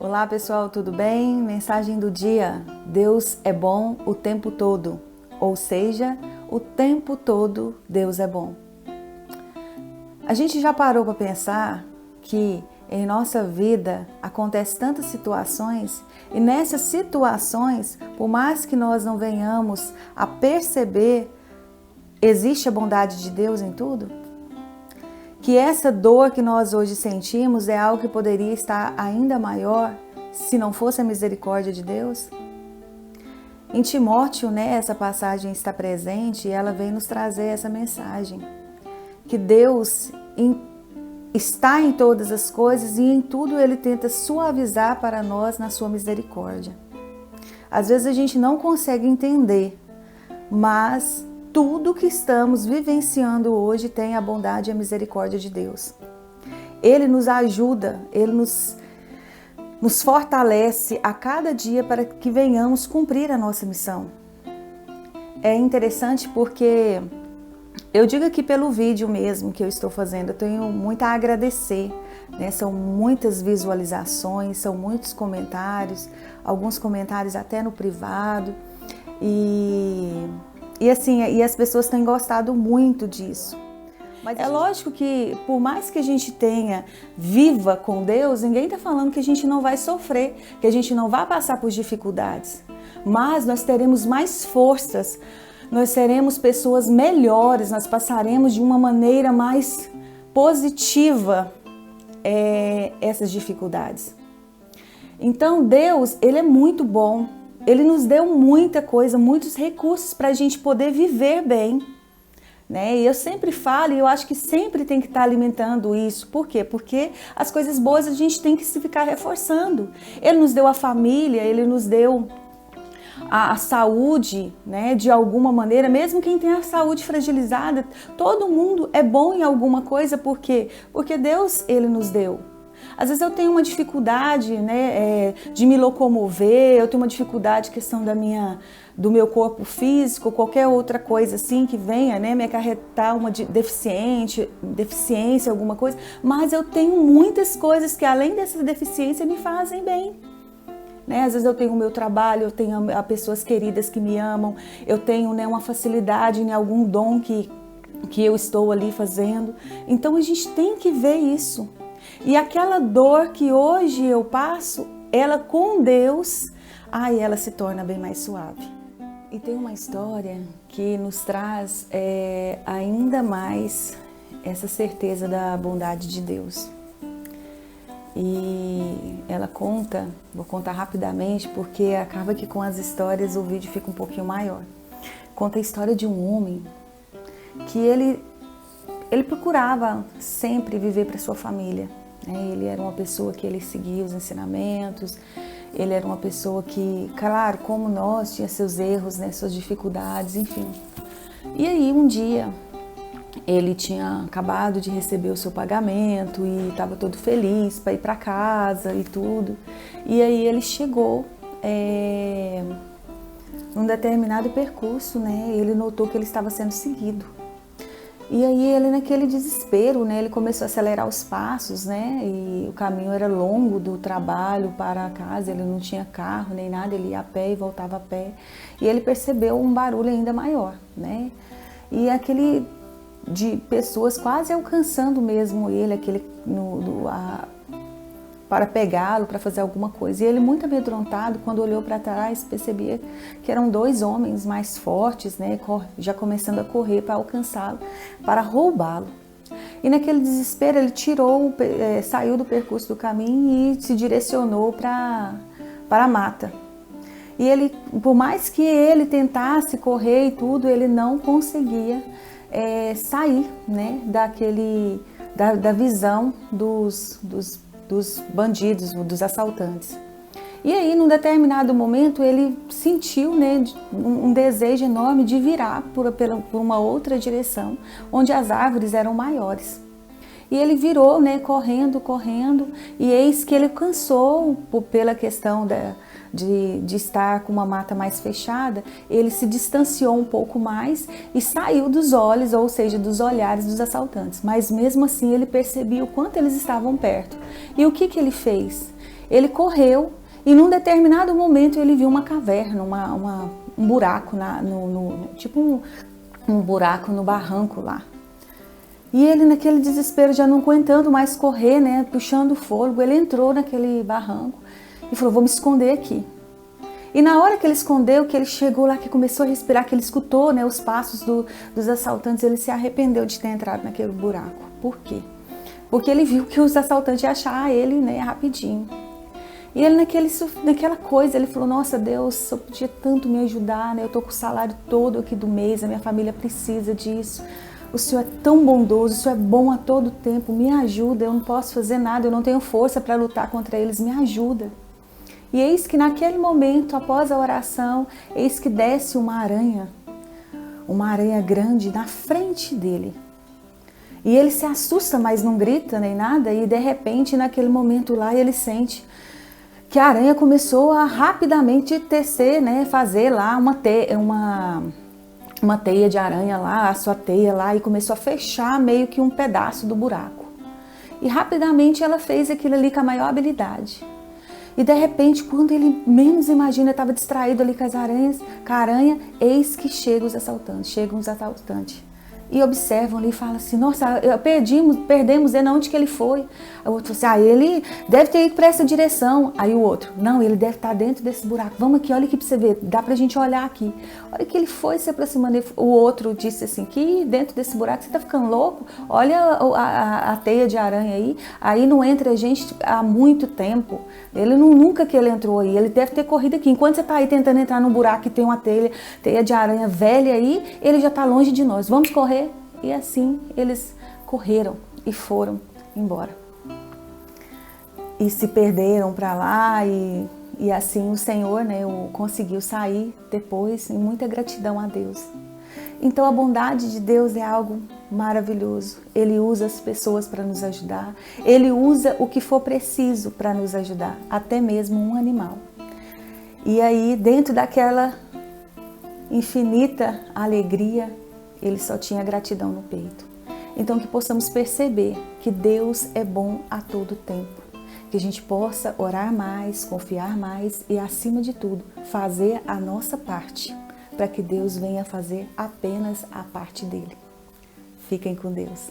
Olá pessoal, tudo bem? Mensagem do dia: Deus é bom o tempo todo, ou seja, o tempo todo Deus é bom. A gente já parou para pensar que em nossa vida acontecem tantas situações e nessas situações, por mais que nós não venhamos a perceber, existe a bondade de Deus em tudo? Que essa dor que nós hoje sentimos é algo que poderia estar ainda maior se não fosse a misericórdia de Deus? Em Timóteo, essa passagem está presente e ela vem nos trazer essa mensagem. Que Deus está em todas as coisas e em tudo Ele tenta suavizar para nós na sua misericórdia. Às vezes a gente não consegue entender, mas tudo que estamos vivenciando hoje tem a bondade e a misericórdia de Deus. Ele nos ajuda, Ele nos fortalece a cada dia para que venhamos cumprir a nossa missão. É interessante porque eu digo aqui pelo vídeo mesmo que eu estou fazendo, eu tenho muito a agradecer, São muitas visualizações, são muitos comentários, alguns comentários até no privado e as pessoas têm gostado muito disso. Mas é lógico que por mais que a gente viva com Deus, ninguém está falando que a gente não vai sofrer, que a gente não vai passar por dificuldades. Mas nós teremos mais forças, nós seremos pessoas melhores, nós passaremos de uma maneira mais positiva essas dificuldades. Então Deus, Ele é muito bom. Ele nos deu muita coisa, muitos recursos para a gente poder viver bem. E eu sempre falo, e eu acho que sempre tem que estar alimentando isso. Por quê? Porque as coisas boas a gente tem que se ficar reforçando. Ele nos deu a família, Ele nos deu a saúde, de alguma maneira. Mesmo quem tem a saúde fragilizada, todo mundo é bom em alguma coisa. Por quê? Porque Deus, Ele nos deu. Às vezes eu tenho uma dificuldade de me locomover, eu tenho uma dificuldade questão do meu corpo físico, qualquer outra coisa assim que venha me acarretar uma deficiência, alguma coisa, mas eu tenho muitas coisas que além dessa deficiência me fazem bem. Às vezes eu tenho o meu trabalho, eu tenho pessoas queridas que me amam, eu tenho uma facilidade em algum dom que eu estou ali fazendo, então a gente tem que ver isso. E aquela dor que hoje eu passo, ela com Deus, ela se torna bem mais suave. E tem uma história que nos traz ainda mais essa certeza da bondade de Deus. E ela conta, vou contar rapidamente porque acaba que com as histórias o vídeo fica um pouquinho maior. Conta a história de um homem que ele procurava sempre viver para sua família. Ele era uma pessoa que ele seguia os ensinamentos, ele era uma pessoa que, claro, como nós, tinha seus erros, suas dificuldades, enfim. E aí um dia ele tinha acabado de receber o seu pagamento e estava todo feliz para ir para casa e tudo. E aí ele chegou num determinado percurso, ele notou que ele estava sendo seguido. E aí ele naquele desespero, ele começou a acelerar os passos, e o caminho era longo do trabalho para a casa, ele não tinha carro nem nada, ele ia a pé e voltava a pé. E ele percebeu um barulho ainda maior, E aquele de pessoas quase alcançando mesmo ele, para pegá-lo, para fazer alguma coisa. E ele, muito amedrontado, quando olhou para trás, percebia que eram dois homens mais fortes, já começando a correr para alcançá-lo, para roubá-lo. E naquele desespero ele saiu do percurso do caminho e se direcionou para a mata. E ele, por mais que ele tentasse correr e tudo, ele não conseguia sair da visão dos bandidos, dos assaltantes. E aí, num determinado momento, ele sentiu um desejo enorme de virar por uma outra direção, onde as árvores eram maiores. E ele virou, correndo, e eis que ele cansou pela questão de estar com uma mata mais fechada, ele se distanciou um pouco mais e saiu dos olhos, ou seja, dos olhares dos assaltantes. Mas mesmo assim ele percebia o quanto eles estavam perto. E o que ele fez? Ele correu e num determinado momento ele viu uma caverna, um buraco, tipo um buraco no barranco lá. E ele, naquele desespero, já não aguentando mais correr, né, puxando o fôlego, ele entrou naquele barranco e falou, vou me esconder aqui. E na hora que ele escondeu, que ele chegou lá, que começou a respirar, que ele escutou, né, os passos dos assaltantes, ele se arrependeu de ter entrado naquele buraco. Por quê? Porque ele viu que os assaltantes iam achar ele, né, rapidinho. E ele naquela coisa, ele falou, nossa Deus, você podia tanto me ajudar, né? Eu tô com o salário todo aqui do mês, a minha família precisa disso. O Senhor é tão bondoso, o Senhor é bom a todo tempo, me ajuda, eu não posso fazer nada, eu não tenho força para lutar contra eles, me ajuda. E eis que naquele momento, após a oração, eis que desce uma aranha grande na frente dele. E ele se assusta, mas não grita nem nada, e de repente, naquele momento lá, ele sente que a aranha começou a rapidamente tecer, né, fazer lá uma teia de aranha lá, a sua teia lá, e começou a fechar meio que um pedaço do buraco. E rapidamente ela fez aquilo ali com a maior habilidade. E de repente, quando ele menos imagina, estava distraído ali com a aranha, eis que chegam os assaltantes. E observam ali e falam assim, nossa, perdemos ele, onde que ele foi? Aí o outro falou assim, ele deve ter ido para essa direção. Aí o outro, não, ele deve estar dentro desse buraco. Vamos aqui, olha aqui para você ver, dá pra gente olhar aqui. Olha que ele foi se aproximando, o outro disse assim, que dentro desse buraco, você tá ficando louco? Olha a teia de aranha aí não entra a gente há muito tempo. Ele nunca que ele entrou aí, ele deve ter corrido aqui. Enquanto você tá aí tentando entrar num buraco que tem uma teia de aranha velha aí, ele já tá longe de nós. Vamos correr? E assim eles correram e foram embora. E se perderam para lá e assim o Senhor, né, conseguiu sair depois, em muita gratidão a Deus. Então a bondade de Deus é algo maravilhoso. Ele usa as pessoas para nos ajudar. Ele usa o que for preciso para nos ajudar, até mesmo um animal. E aí, dentro daquela infinita alegria, ele só tinha gratidão no peito. Então que possamos perceber que Deus é bom a todo tempo. Que a gente possa orar mais, confiar mais e, acima de tudo, fazer a nossa parte, para que Deus venha fazer apenas a parte dele. Fiquem com Deus.